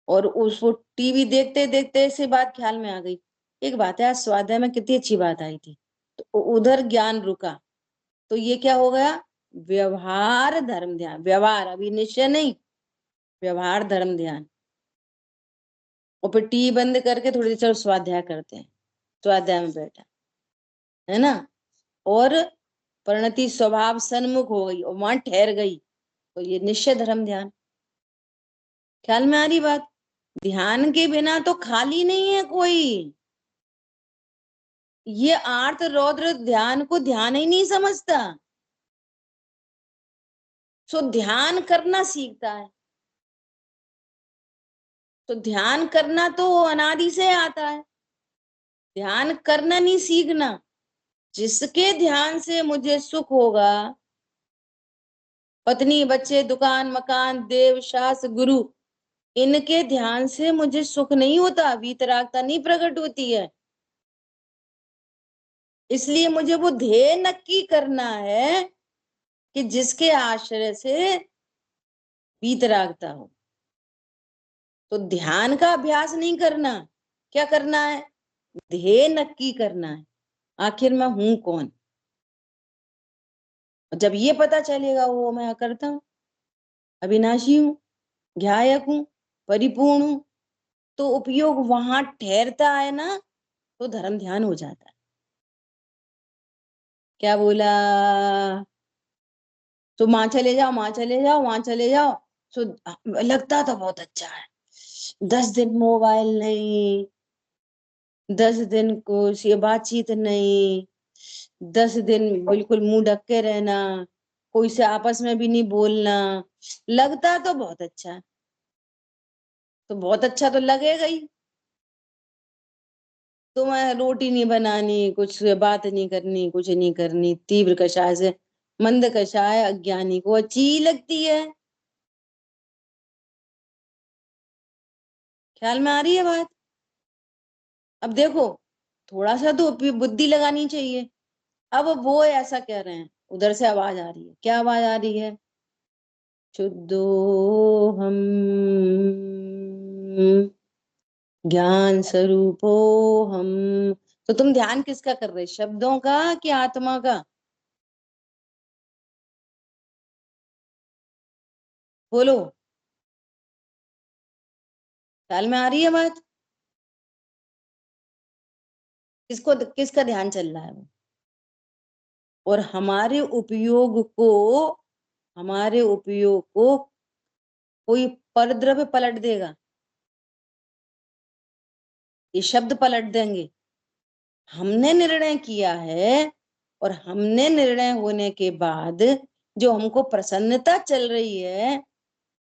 और उसको टीवी देखते देखते ऐसी बात ख्याल में आ गई, एक बात है आज स्वाध्याय में कितनी अच्छी बात आई थी, तो उधर ज्ञान रुका, तो ये क्या हो गया? व्यवहार धर्म ध्यान, व्यवहार अभी निश्चय नहीं, व्यवहार धर्म ध्यान। और फिर टीवी बंद करके थोड़ी देर चलो स्वाध्याय करते हैं, स्वाध्याय में बैठा, है ना, और परिणति स्वभाव सन्मुख हो गई और वहां ठहर गई, तो ये निश्चय धर्म ध्यान। ख्याल में आ रही बात? ध्यान के बिना तो खाली नहीं है कोई, ये आर्त रौद्र ध्यान को ध्यान ही नहीं समझता, सो ध्यान करना सीखता है। तो ध्यान करना तो अनादि से आता है, ध्यान करना नहीं सीखना। जिसके ध्यान से मुझे सुख होगा, पत्नी बच्चे दुकान मकान देव शास्त्र गुरु, इनके ध्यान से मुझे सुख नहीं होता, वीतरागता नहीं प्रकट होती है। इसलिए मुझे वो ध्येय नक्की करना है कि जिसके आश्रय से वीतरागता हो। तो ध्यान का अभ्यास नहीं करना, क्या करना है? ध्येय नक्की करना है, आखिर मैं हूं कौन। जब ये पता चलेगा, वो मैं करता हूं, अविनाशी हूं, ज्ञायक हूं, परिपूर्ण हूं, तो उपयोग वहां ठहरता है ना, तो धर्म ध्यान हो जाता है। क्या बोला? तो वहां चले जाओ, वहां चले जाओ, वहां चले जाओ, तो लगता तो बहुत अच्छा है, 10 दिन मोबाइल नहीं, 10 दिन कुछ ये बातचीत नहीं, 10 दिन बिल्कुल मुंह ढक के रहना, कोई से आपस में भी नहीं बोलना। लगता तो बहुत अच्छा है, तो बहुत अच्छा तो लगेगा ही। तुम्हें रोटी नहीं बनानी, कुछ बात नहीं करनी, कुछ नहीं करनी, तीव्र कषाय से मंद कषाय अज्ञानी को अच्छी लगती है। ख्याल में आ रही है बात? अब देखो, थोड़ा सा तो बुद्धि लगानी चाहिए। अब वो ऐसा कह रहे हैं, उधर से आवाज आ रही है। क्या आवाज आ रही है? शुद्धो हम ज्ञान स्वरूपो हम। तो तुम ध्यान किसका कर रहे, शब्दों का कि आत्मा का? बोलो, ख्याल में आ रही है बात? किसको, किसका ध्यान चल रहा है वो? और हमारे उपयोग को कोई परद्रव्य पलट देगा, ये शब्द पलट देंगे। हमने निर्णय किया है, और हमने निर्णय होने के बाद जो हमको प्रसन्नता चल रही है,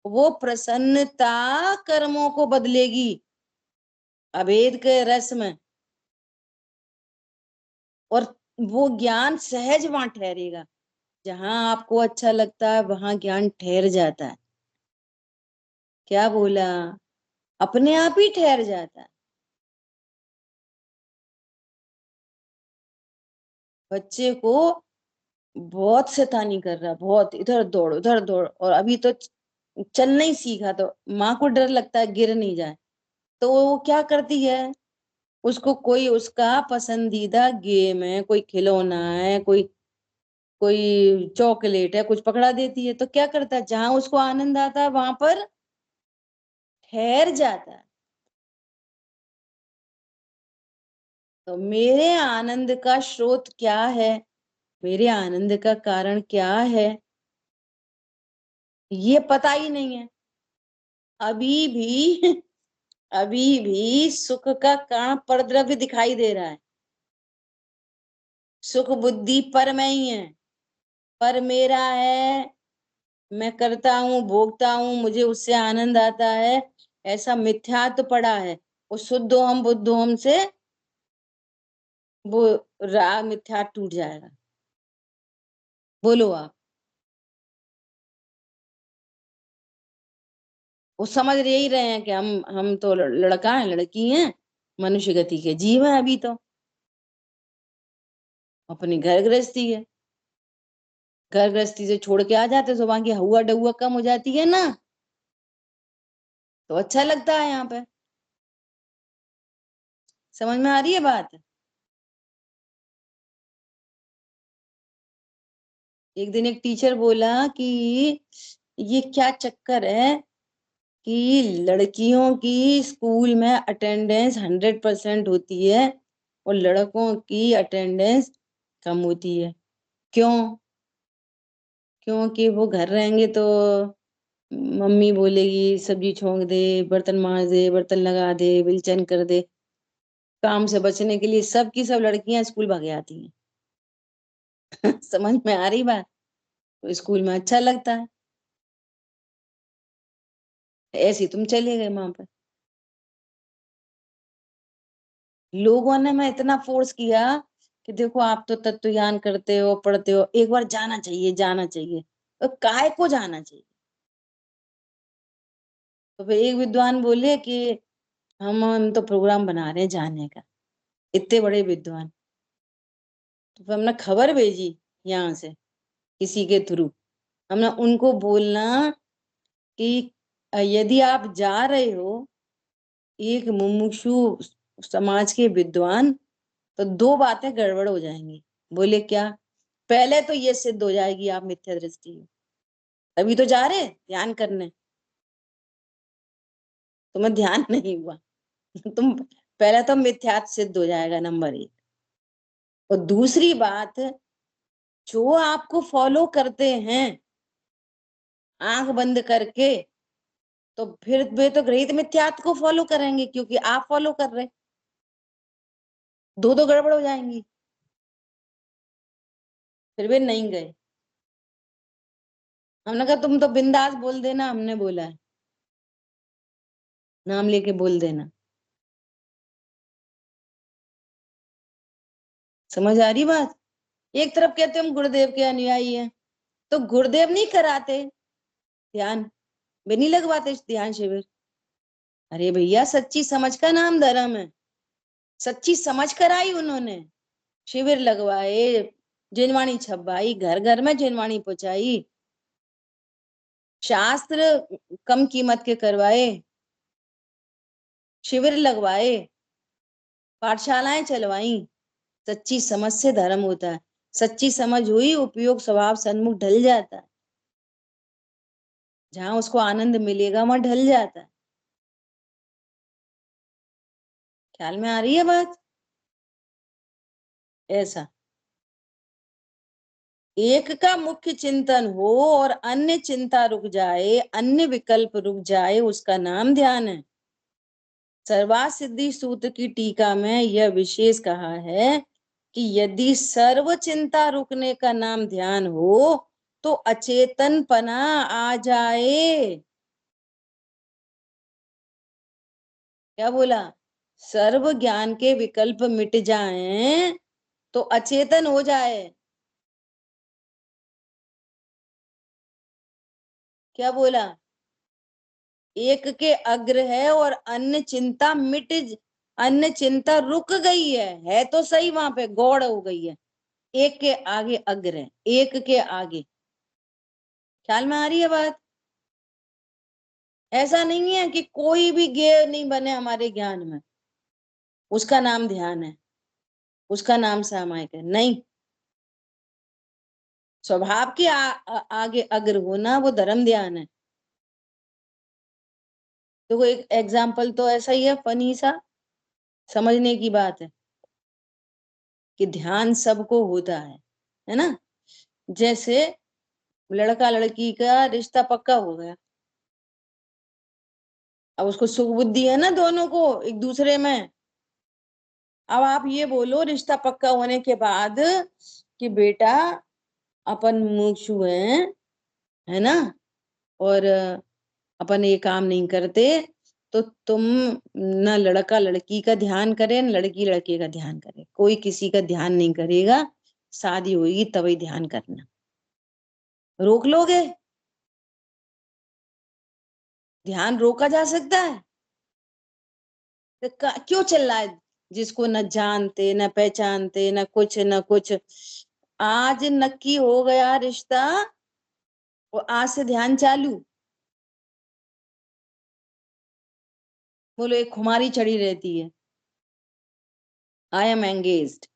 वो प्रसन्नता कर्मों को बदलेगी अभेद के रस में। और वो ज्ञान सहज वहां ठहरेगा। जहां आपको अच्छा लगता है वहां ज्ञान ठहर जाता है। क्या बोला? अपने आप ही ठहर जाता है। बच्चे को बहुत शैतानी कर रहा, बहुत इधर दौड़ उधर दौड़, और अभी तो चल नहीं सीखा, तो माँ को डर लगता है गिर नहीं जाए। तो वो क्या करती है, उसको कोई उसका पसंदीदा गेम है, कोई खिलौना है, कोई कोई चॉकलेट है, कुछ पकड़ा देती है। तो क्या करता है, जहां उसको आनंद आता है वहां पर ठहर जाता है। तो मेरे आनंद का स्रोत क्या है, मेरे आनंद का कारण क्या है, ये पता ही नहीं है। अभी भी अभी भी सुख का कारण परद्रव्य दिखाई दे रहा है। सुख बुद्धि पर में ही है, पर मेरा है, मैं करता हूँ, भोगता हूँ, मुझे उससे आनंद आता है, ऐसा मिथ्यात्व पड़ा है। वो शुद्ध हम बुद्ध हम से वो राग मिथ्या टूट जाएगा। बोलो आप। वो समझ यही रहे हैं कि हम तो लड़का है, लड़की हैं, मनुष्य गति के जीव है, अभी तो अपनी घर गृहस्थी है। घर गृहस्थी से छोड़ के आ जाते तो वहां की हवा डहुआ कम हो जाती है ना, तो अच्छा लगता है यहाँ पे। समझ में आ रही है बात? एक दिन एक टीचर बोला कि ये क्या चक्कर है कि लड़कियों की स्कूल में अटेंडेंस 100% होती है, और लड़कों की अटेंडेंस कम होती है। क्यों? क्योंकि वो घर रहेंगे तो मम्मी बोलेगी सब्जी छोंक दे, बर्तन मांज दे, बर्तन लगा दे, बिलचन कर दे। काम से बचने के लिए सब की सब लड़कियां स्कूल भाग आती हैं। समझ में आ रही बात? तो स्कूल में अच्छा लगता है। ऐसे ही तुम चले गए वहां पर। लोगों ने मैं इतना फोर्स किया कि देखो आप तो तत्व ज्ञान करते हो, पढ़ते हो, एक बार जाना चाहिए, जाना चाहिए। तो काय को जाना चाहिए? तो फिर एक विद्वान बोले कि हम तो प्रोग्राम बना रहे हैं जाने का। इतने बड़े विद्वान। तो फिर हमने खबर भेजी यहाँ से, किसी के थ्रू। हमने उनको बोलना कि यदि आप जा रहे हो, एक मुमुक्षु समाज के विद्वान, तो दो बातें गड़बड़ हो जाएंगी। बोले क्या? पहले तो ये सिद्ध हो जाएगी आप मिथ्या दृष्टि हो, तभी तो जा रहे ध्यान करने। तुम्हें ध्यान नहीं हुआ। तुम पहले तो मिथ्यात्व सिद्ध हो जाएगा, नंबर एक। और दूसरी बात, जो आपको फॉलो करते हैं आंख बंद करके, तो फिर वे तो गृहित मिथ्यात्व को फॉलो करेंगे, क्योंकि आप फॉलो कर रहे। दो दो गड़बड़ हो जाएंगी। फिर वे नहीं गए। हमने कहा तुम तो बिंदास बोल देना, हमने बोला है नाम लेके बोल देना। समझ आ रही बात? एक तरफ कहते हम गुरुदेव के अनुयायी हैं, तो गुरुदेव नहीं कराते ध्यान, वे नहीं लगवाते ध्यान शिविर। अरे भैया सच्ची समझ का नाम धर्म है, सच्ची समझ कर आई उन्होंने, शिविर लगवाए, जिनवाणी छपवाई, घर घर में जिनवाणी पहुंचाई, शास्त्र कम कीमत के करवाए, शिविर लगवाए, पाठशालाएं चलवाई। सच्ची समझ से धर्म होता है, सच्ची समझ हुई उपयोग स्वभाव सन्मुख ढल जाता है, जहां उसको आनंद मिलेगा वहां ढल जाता है। ख्याल में आ रही है बात? ऐसा एक का मुख्य चिंतन हो और अन्य चिंता रुक जाए, अन्य विकल्प रुक जाए, उसका नाम ध्यान है। सर्वार्थ सिद्धि सूत्र की टीका में यह विशेष कहा है कि यदि सर्व चिंता रुकने का नाम ध्यान हो तो अचेतनपना आ जाए। क्या बोला? सर्व ज्ञान के विकल्प मिट जाएं तो अचेतन हो जाए। क्या बोला? एक के अग्र है और अन्य चिंता अन्य चिंता रुक गई है तो सही, वहां पे गौड़ हो गई है। एक के आगे अग्र है, एक के आगे। ख्याल में आ रही है बात? ऐसा नहीं है कि कोई भी ज्ञेय नहीं बने हमारे ज्ञान में, उसका नाम ध्यान है, उसका नाम सामायिक है, नहीं। स्वभाव के आगे अग्र होना वो धर्म ध्यान है। देखो एक एग्जाम्पल तो ऐसा ही है, फनी सा, समझने की बात है कि ध्यान सबको होता है ना। जैसे लड़का लड़की का रिश्ता पक्का हो गया, अब उसको सुख बुद्धि है ना दोनों को एक दूसरे में। अब आप ये बोलो रिश्ता पक्का होने के बाद कि बेटा अपन मुमुक्षु हैं, है ना, और अपन ये काम नहीं करते, तो तुम न लड़का लड़की का ध्यान करे न लड़की लड़के का ध्यान करे, कोई किसी का ध्यान नहीं करेगा, शादी होगी तभी ध्यान करना। रोक लोगे? ध्यान रोका जा सकता है? तो क्यों चल रहा है? जिसको न जानते न पहचानते न कुछ न कुछ, आज नक्की हो गया रिश्ता और आज से ध्यान चालू। बोलो एक खुमारी चढ़ी रहती है, आई एम एंगेज्ड,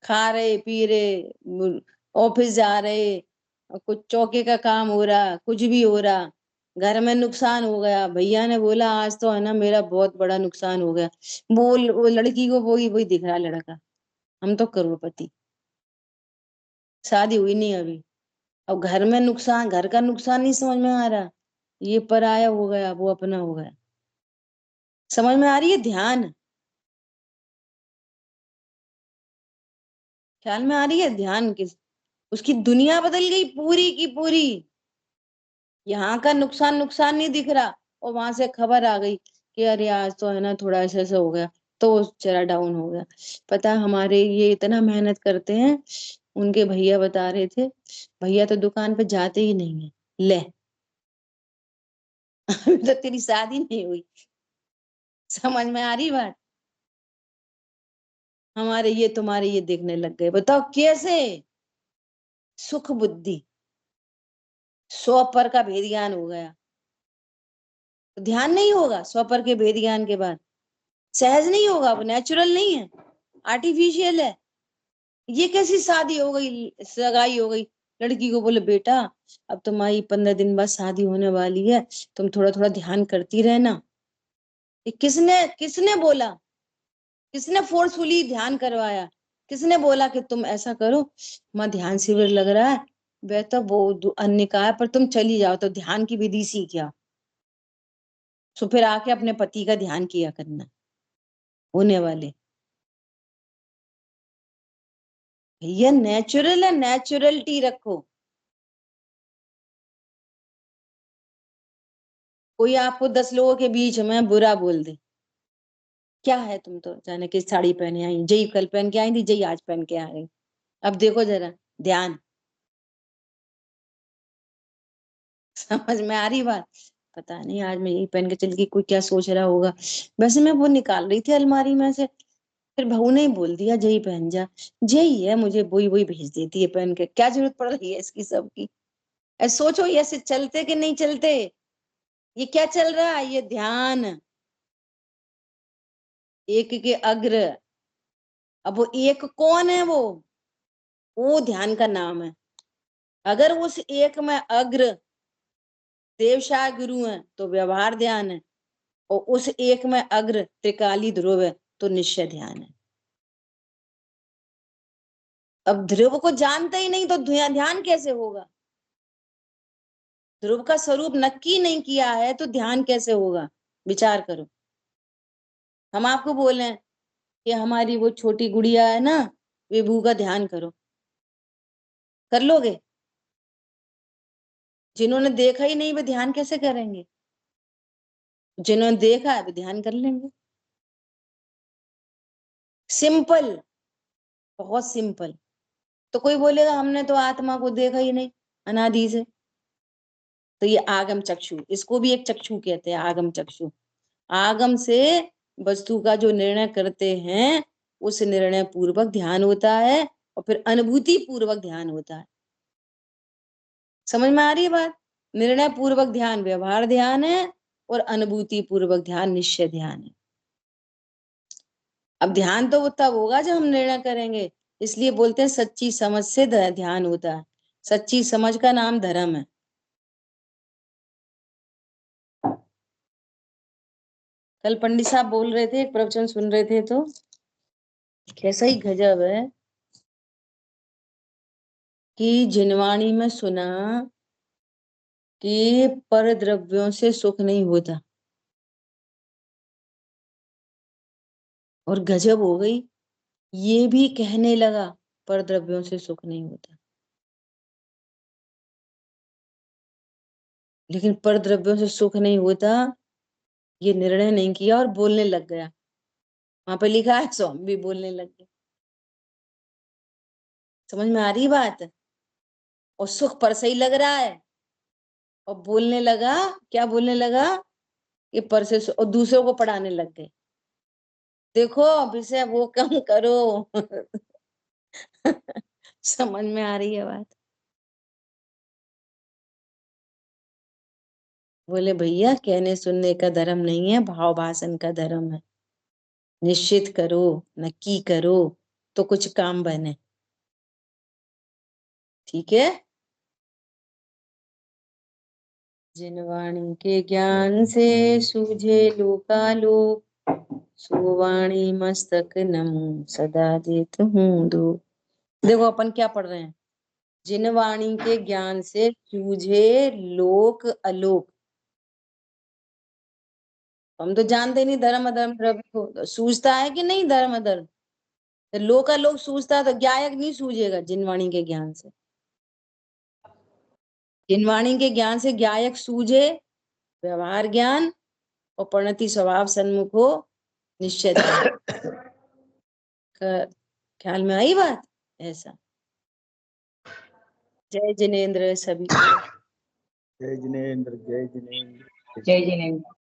खा रहे पी रहे, ऑफिस जा रहे, कुछ चौके का काम हो रहा, कुछ भी हो रहा, घर में नुकसान हो गया, भैया ने बोला आज तो है ना मेरा बहुत बड़ा नुकसान हो गया, बोल वो लड़की को वही वही दिख रहा लड़का, हम तो करोड़पति, शादी हुई नहीं अभी। अब घर में नुकसान, घर का नुकसान नहीं समझ में आ रहा, ये पराया हो गया वो अपना हो गया। समझ में आ रही है? ध्यान, ख्याल में आ रही है? ध्यान किस, उसकी दुनिया बदल गई पूरी की पूरी। यहाँ का नुकसान नुकसान नहीं दिख रहा और वहां से खबर आ गई कि अरे आज तो है ना थोड़ा ऐसा ऐसा हो गया, तो चला डाउन हो गया। पता है हमारे ये इतना मेहनत करते हैं, उनके भैया बता रहे थे, भैया तो दुकान पे जाते ही नहीं है। ले अभी तो तेरी शादी नहीं हुई। समझ में आ रही बात? हमारे ये तुम्हारे ये देखने लग गए, बताओ कैसे? सुख बुद्धि, 100 पर का भेद ज्ञान हो गया, तो ध्यान नहीं होगा 100 पर के भेद ज्ञान के बाद? सहज नहीं होगा, वो नेचुरल नहीं है, आर्टिफिशियल है। ये कैसी शादी हो गई, सगाई हो गई, लड़की को बोले बेटा अब तुम्हारी 15 दिन बाद शादी होने वाली है, तुम थोड़ा थोड़ा ध्यान करती रहना। ये किसने किसने बोला? किसने फोर्सफुली ध्यान करवाया? किसने बोला कि तुम ऐसा करो, वहां ध्यान शिविर लग रहा है, वह तो वो अन्य का है, पर तुम चली जाओ तो ध्यान की विधि सीख आओ, तो फिर आके अपने पति का ध्यान किया करना। होने वाले भैया नेचुरल है, नेचुरलिटी रखो। कोई आपको 10 लोगों के बीच में बुरा बोल दे, क्या है तुम तो जाने की साड़ी पहने आई, जई कल पहन के आई थी, जई आज पहन के आ गई। अब देखो जरा ध्यान, समझ में आ रही बात? पता नहीं आज मैं यही पहन के चल गई, कोई क्या सोच रहा होगा। वैसे मैं वो निकाल रही थी अलमारी में से, फिर बहू ने ही बोल दिया जई पहन जा। जई है, मुझे वही वही भेज देती है पहन के, क्या जरूरत पड़ रही है इसकी सबकी। सोचो ये ऐसे चलते कि नहीं चलते, ये क्या चल रहा है, ये ध्यान एक के अग्र। अब वो एक कौन है, वो ध्यान का नाम है। अगर उस एक में अग्र देवशाह गुरु है तो व्यवहार ध्यान है, और उस एक में अग्र त्रिकाली ध्रुव है तो निश्चय ध्यान है। अब ध्रुव को जानते ही नहीं तो ध्यान कैसे होगा? ध्रुव का स्वरूप नक्की नहीं किया है तो ध्यान कैसे होगा? विचार करो। हम आपको बोले हैं कि हमारी वो छोटी गुड़िया है ना, विभू का ध्यान करो, कर लोगे? जिन्होंने देखा ही नहीं वे ध्यान कैसे करेंगे? जिन्होंने देखा है वे ध्यान कर लेंगे। सिंपल, बहुत सिंपल। तो कोई बोलेगा हमने तो आत्मा को देखा ही नहीं अनादि से, तो ये आगम चक्षु, इसको भी एक चक्षु कहते हैं, आगम चक्षु। आगम से वस्तु का जो निर्णय करते हैं उस निर्णय पूर्वक ध्यान होता है, और फिर अनुभूति पूर्वक ध्यान होता है। समझ में आ रही है बात? निर्णय पूर्वक ध्यान व्यवहार ध्यान है, और अनुभूति पूर्वक ध्यान निश्चय ध्यान है। अब ध्यान तो वो तब होगा जब हम निर्णय करेंगे, इसलिए बोलते हैं सच्ची समझ से ध्यान होता है। सच्ची समझ का नाम धर्म है। कल पंडित साहब बोल रहे थे, एक प्रवचन सुन रहे थे, तो कैसा ही गजब है कि जिनवाणी में सुना कि पर द्रव्यों से सुख नहीं होता, और गजब हो गई, ये भी कहने लगा पर द्रव्यों से सुख नहीं होता। लेकिन पर द्रव्यों से सुख नहीं होता ये निर्णय नहीं किया और बोलने लग गया। वहां पे लिखा है सो हम भी बोलने लग गए। समझ में आ रही बात? और सुख पर सही लग रहा है, और बोलने लगा, क्या बोलने लगा? ये पर से और दूसरों को पढ़ाने लग गए। देखो विषय वो कम करो। समझ में आ रही है बात? बोले भैया कहने सुनने का धर्म नहीं है, भाव भाषण का धर्म है। निश्चित करो, नक्की करो तो कुछ काम बने। ठीक है? जिनवाणी के ज्ञान से सूझे लोकालोक, सुवाणी मस्तक नमो सदा देत हूँ दो। देखो अपन क्या पढ़ रहे हैं, जिनवाणी के ज्ञान से सूझे लोक अलोक। हम तो जानते नहीं धर्म अधर्म द्रव्य को, तो सूझता है कि नहीं धर्म अधर्म? तो लोक अलोक सूझता है तो ज्ञायक नहीं सूझेगा जिनवाणी के ज्ञान से। जिनवाणी के ज्ञान से ज्ञायक सूझे व्यवहार ज्ञान, और परिणति स्वभाव सन्मुख हो निश्चय ख्याल में आई बात? ऐसा। जय जिनेन्द्र सभी को। जय जिनेन्द्र, जय जिनेन्द्र, जय जिनेन्द्र।